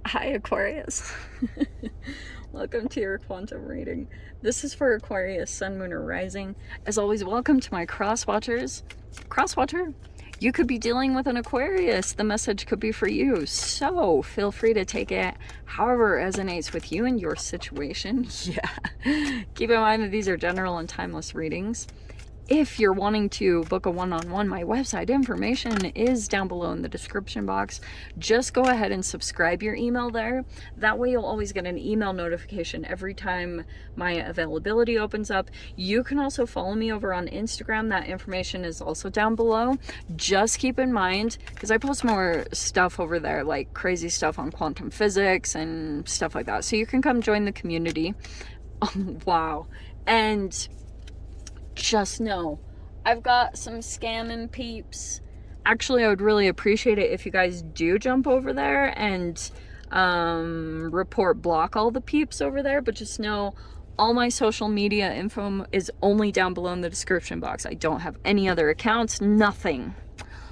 Hi, Aquarius. Welcome to your quantum reading. This is for Aquarius, Sun, Moon, or Rising. As always, welcome to my cross-watchers. Cross-watcher, you could be dealing with an Aquarius. The message could be for you. So feel free to take it however resonates with you and your situation. Yeah. Keep in mind that these are general and timeless readings. If you're wanting to book a one-on-one, my website information is down below in the description box. Just go ahead and subscribe your email there. That way you'll always get an email notification every time my availability opens up. You can also follow me over on Instagram. That information is also down below. Just keep in mind, because I post more stuff over there, like crazy stuff on quantum physics and stuff like that. So you can come join the community. Oh, wow. And just know I've got some scamming peeps. Actually, I would really appreciate it if you guys do jump over there and block all the peeps over there. But just know all my social media info is only down below in the description box. I don't have any other accounts, nothing.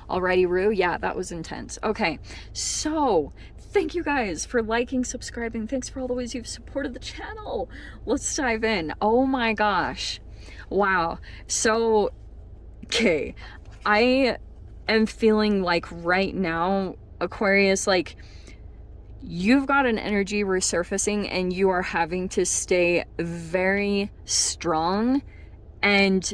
Alrighty, Rue? Yeah, that was intense. Okay, so thank you guys for liking, subscribing. Thanks for all the ways you've supported the channel. Let's dive in. Oh my gosh. Wow. So, okay, I am feeling like right now, Aquarius, like you've got an energy resurfacing and you are having to stay very strong and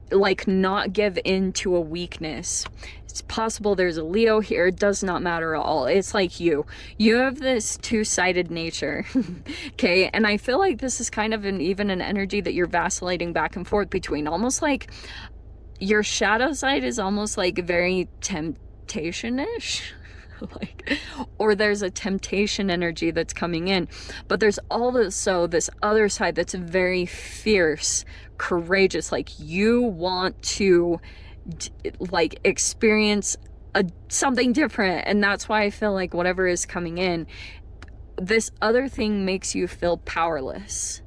like not give in to a weakness. It's possible there's a Leo here. It does not matter at all. It's like you have this two-sided nature. Okay, and I feel like this is kind of even an energy that you're vacillating back and forth between, almost like your shadow side is almost like very temptation-ish. Like, or there's a temptation energy that's coming in, but there's also this other side that's very fierce, courageous, like you want to like experience something different. And that's why I feel like whatever is coming in, this other thing makes you feel powerless.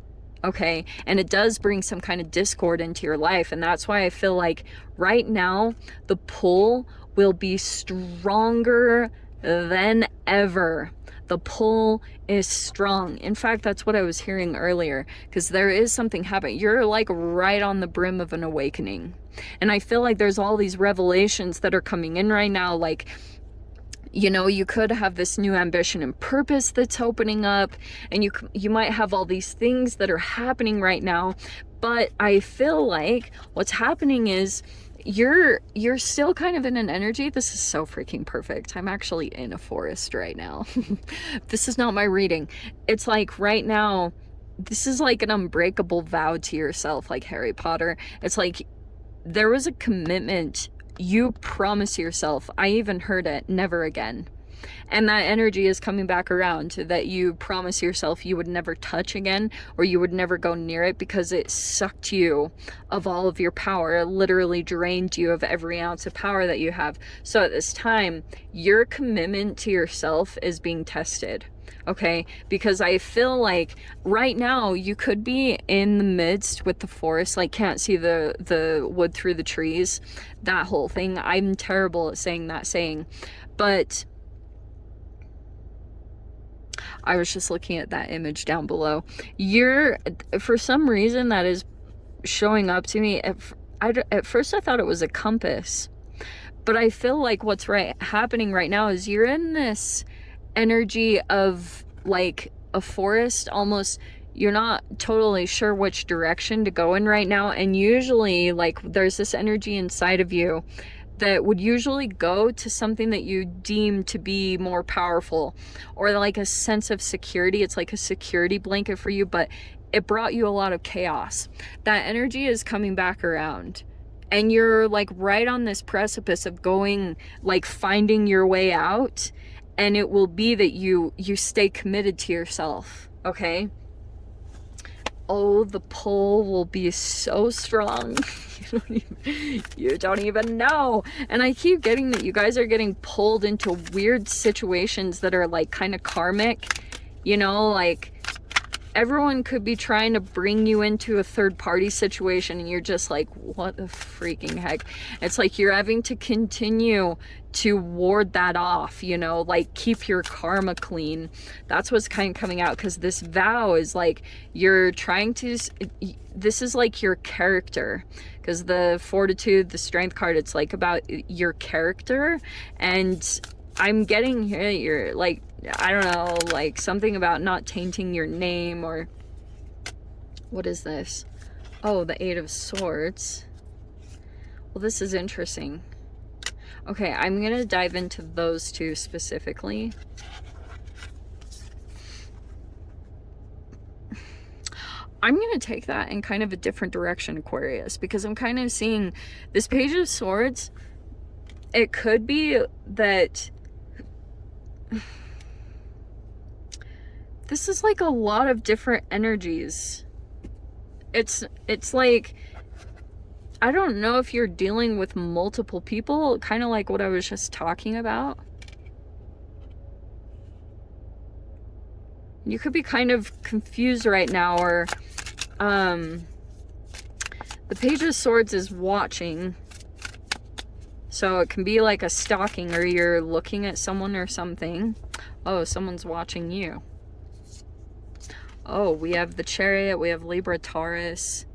Okay, and it does bring some kind of discord into your life, and that's why I feel like right now the pull will be stronger than ever. The pull is strong. In fact, that's what I was hearing earlier, because there is something happening. You're like right on the brim of an awakening, and I feel like there's all these revelations that are coming in right now. Like, you know, you could have this new ambition and purpose that's opening up, and you might have all these things that are happening right now. But I feel like what's happening is you're still kind of in an energy. This is so freaking perfect. I'm actually in a forest right now. This is not my reading. It's like right now, this is like an unbreakable vow to yourself, like Harry Potter. It's like there was a commitment you promise yourself. I even heard it, never again. And that energy is coming back around, that you promise yourself you would never touch again, or you would never go near it because it sucked you of all of your power. It literally drained you of every ounce of power that you have. So at this time, your commitment to yourself is being tested. Okay, because I feel like right now you could be in the midst with the forest, like can't see the wood through the trees, that whole thing. I'm terrible at saying that saying, but I was just looking at that image down below. For some reason that is showing up to me. At first I thought it was a compass, but I feel like what's happening right now is you're in this energy of like a forest almost. You're not totally sure which direction to go in right now, and usually like there's this energy inside of you that would usually go to something that you deem to be more powerful, or like a sense of security. It's like a security blanket for you, but it brought you a lot of chaos. That energy is coming back around, and you're like right on this precipice of going, like finding your way out. And it will be that you stay committed to yourself. Okay. Oh, the pull will be so strong. You don't even know. And I keep getting that you guys are getting pulled into weird situations that are like kind of karmic, you know, like everyone could be trying to bring you into a third party situation, and you're just like, what the freaking heck? It's like you're having to continue to ward that off, you know, like keep your karma clean. That's what's kind of coming out, because this vow is like you're trying to, this is like your character, because the fortitude, the strength card, it's like about your character. And I'm getting here, you're like, I don't know, like something about not tainting your name, or what is this? Oh, the Eight of Swords. Well, this is interesting. Okay, I'm gonna dive into those two specifically. I'm gonna take that in kind of a different direction, Aquarius, because I'm kind of seeing this Page of Swords. It could be that this is like a lot of different energies. It's like, I don't know if you're dealing with multiple people, kind of like what I was just talking about. You could be kind of confused right now, or the Page of Swords is watching. So it can be like a stalking, or you're looking at someone or something. Oh, someone's watching you. Oh, we have the Chariot, we have Libra, Taurus.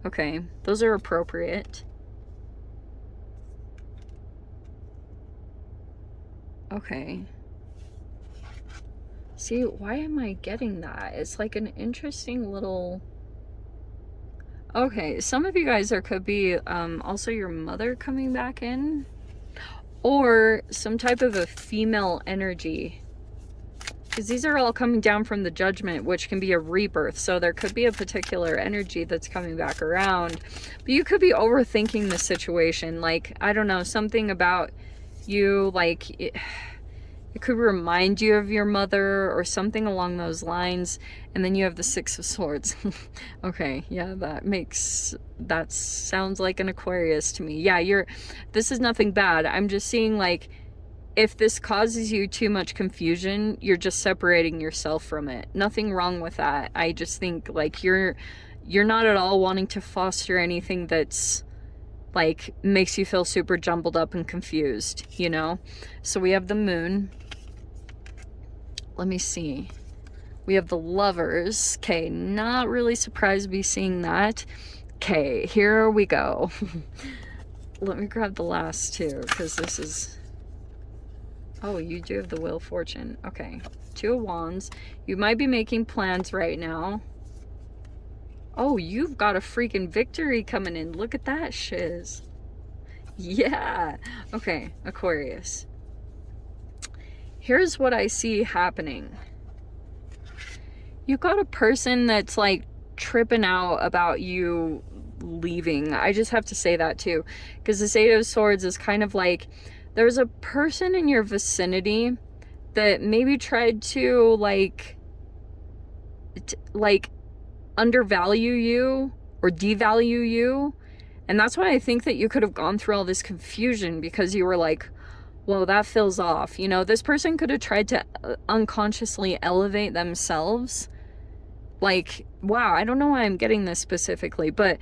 Okay, those are appropriate. Okay. See, why am I getting that? It's like an interesting little... Okay, some of you guys, there could be also your mother coming back in, or some type of a female energy, because these are all coming down from the Judgment, which can be a rebirth. So there could be a particular energy that's coming back around, but you could be overthinking the situation. Like, I don't know, something about you, like it could remind you of your mother or something along those lines. And then you have the Six of Swords. Okay, yeah, that sounds like an Aquarius to me. Yeah, this is nothing bad. I'm just seeing, like, if this causes you too much confusion, you're just separating yourself from it. Nothing wrong with that. I just think, like, you're not at all wanting to foster anything that's, like, makes you feel super jumbled up and confused, you know? So we have the Moon. Let me see. We have the Lovers. Okay, not really surprised to be seeing that. Okay, here we go. Let me grab the last two, because this is... Oh, you do have the Wheel of Fortune. Okay, Two of Wands. You might be making plans right now. Oh, you've got a freaking victory coming in. Look at that shiz. Yeah. Okay, Aquarius. Here's what I see happening. You got a person that's like tripping out about you leaving. I just have to say that too, because this Eight of Swords is kind of like, there's a person in your vicinity that maybe tried to like undervalue you or devalue you. And that's why I think that you could have gone through all this confusion, because you were like, well, that feels off. You know, this person could have tried to unconsciously elevate themselves. Like, wow, I don't know why I'm getting this specifically, but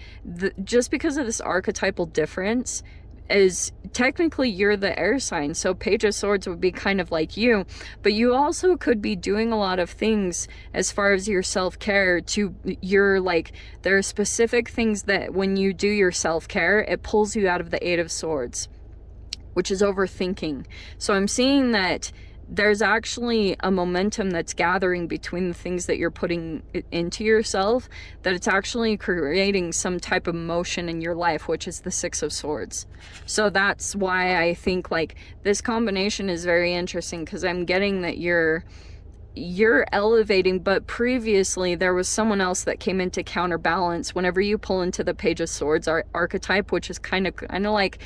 just because of this archetypal difference, is technically you're the air sign, so Page of Swords would be kind of like you, but you also could be doing a lot of things as far as your self-care to your, like, there are specific things that when you do your self-care, it pulls you out of the Eight of Swords, which is overthinking. So I'm seeing that there's actually a momentum that's gathering between the things that you're putting into yourself, that it's actually creating some type of motion in your life, which is the Six of Swords. So that's why I think, like, this combination is very interesting, because I'm getting that you're elevating, but previously there was someone else that came in to counterbalance. Whenever you pull into the Page of Swords archetype, which is kind of like,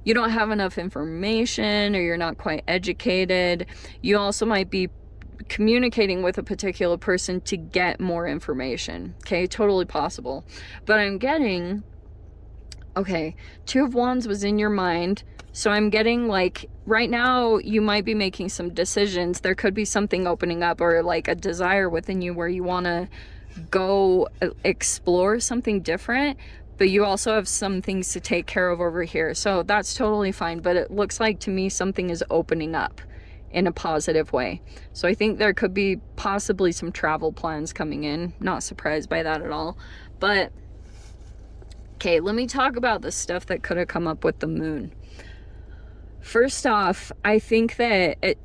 you don't have enough information, or you're not quite educated. You also might be communicating with a particular person to get more information. Okay, totally possible. But I'm getting, okay, Two of Wands was in your mind. So I'm getting, like, right now you might be making some decisions. There could be something opening up, or like a desire within you where you want to go explore something different, but you also have some things to take care of over here. So that's totally fine. But it looks like to me something is opening up in a positive way. So I think there could be possibly some travel plans coming in. Not surprised by that at all. But okay, let me talk about the stuff that could have come up with the moon. First off, I think that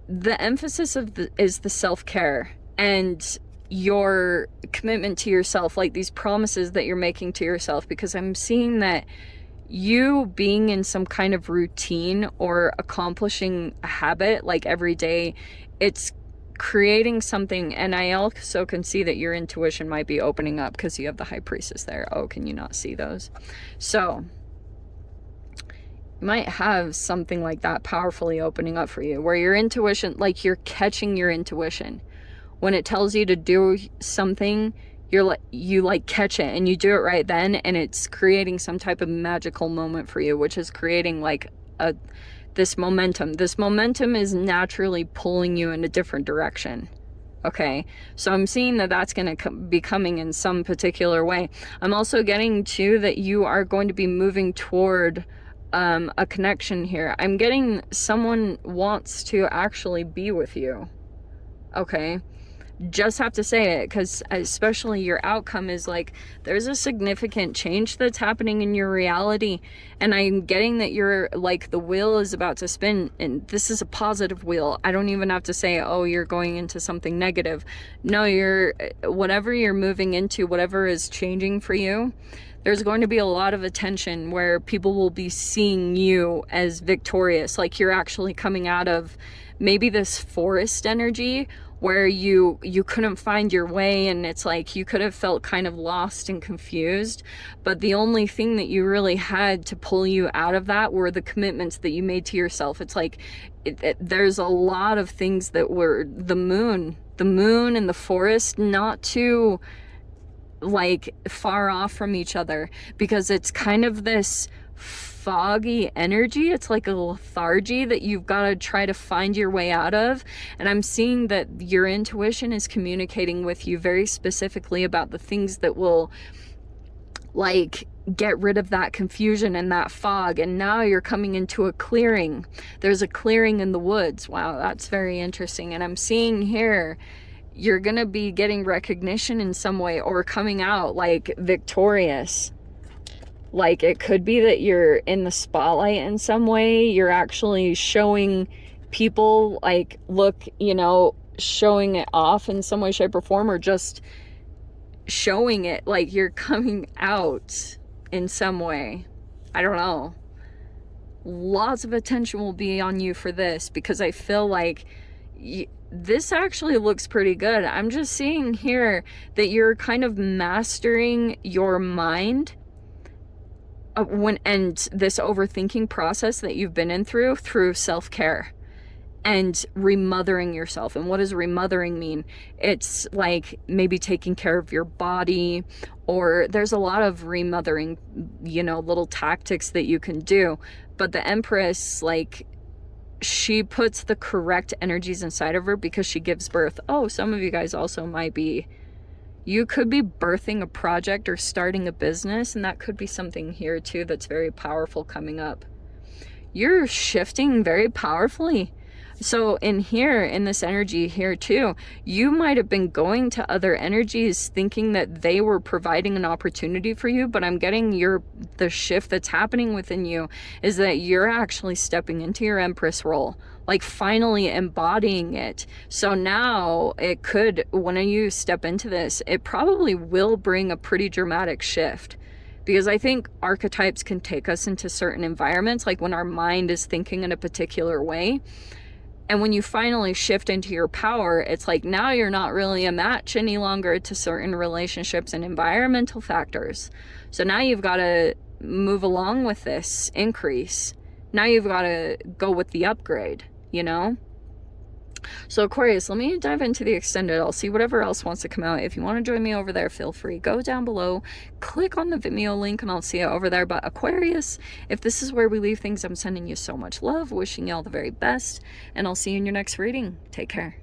the emphasis is the self-care and your commitment to yourself, like these promises that you're making to yourself, because I'm seeing that you being in some kind of routine or accomplishing a habit like every day, it's creating something. And I also can see that your intuition might be opening up because you have the High Priestess there. Oh, can you not see those? So you might have something like that powerfully opening up for you, where your intuition, like you're catching your intuition when it tells you to do something. You like catch it and you do it right then, and it's creating some type of magical moment for you, which is creating like this momentum. This momentum is naturally pulling you in a different direction. Okay, so I'm seeing that that's going to be coming in some particular way. I'm also getting too that you are going to be moving toward a connection here. I'm getting someone wants to actually be with you. Okay, just have to say it, because especially your outcome is like there's a significant change that's happening in your reality, and I'm getting that you're like the wheel is about to spin, and this is a positive wheel. I don't even have to say, oh, you're going into something negative. No, you're whatever you're moving into, whatever is changing for you, there's going to be a lot of attention where people will be seeing you as victorious, like you're actually coming out of maybe this forest energy where you couldn't find your way, and it's like you could have felt kind of lost and confused, but the only thing that you really had to pull you out of that were the commitments that you made to yourself. It's like there's a lot of things that were the moon and the forest, not too like far off from each other, because it's kind of this foggy energy. It's like a lethargy that you've got to try to find your way out of. And I'm seeing that your intuition is communicating with you very specifically about the things that will like get rid of that confusion and that fog. And now you're coming into a clearing. There's a clearing in the woods. Wow, that's very interesting. And I'm seeing here you're gonna be getting recognition in some way, or coming out like victorious. Like it could be that you're in the spotlight in some way. You're actually showing people, like, look, you know, showing it off in some way, shape, or form, or just showing it like you're coming out in some way. I don't know. Lots of attention will be on you for this, because I feel like this actually looks pretty good. I'm just seeing here that you're kind of mastering your mind and this overthinking process that you've been in through self-care and remothering yourself. And what does remothering mean? It's like maybe taking care of your body, or there's a lot of remothering, you know, little tactics that you can do. But the Empress, like, she puts the correct energies inside of her because she gives birth. Oh, some of you guys also might be, you could be birthing a project or starting a business, and that could be something here too that's very powerful coming up. You're shifting very powerfully. So in here, in this energy here too, you might have been going to other energies thinking that they were providing an opportunity for you, but I'm getting the shift that's happening within you is that you're actually stepping into your Empress role, like finally embodying it. So now it could, when you step into this, it probably will bring a pretty dramatic shift. Because I think archetypes can take us into certain environments, like when our mind is thinking in a particular way. And when you finally shift into your power, it's like now you're not really a match any longer to certain relationships and environmental factors. So now you've got to move along with this increase. Now you've got to go with the upgrade, you know? So Aquarius, let me dive into the extended. I'll see whatever else wants to come out. If you want to join me over there, feel free. Go down below, click on the Vimeo link, and I'll see you over there. But Aquarius, if this is where we leave things, I'm sending you so much love, wishing you all the very best, and I'll see you in your next reading. Take care.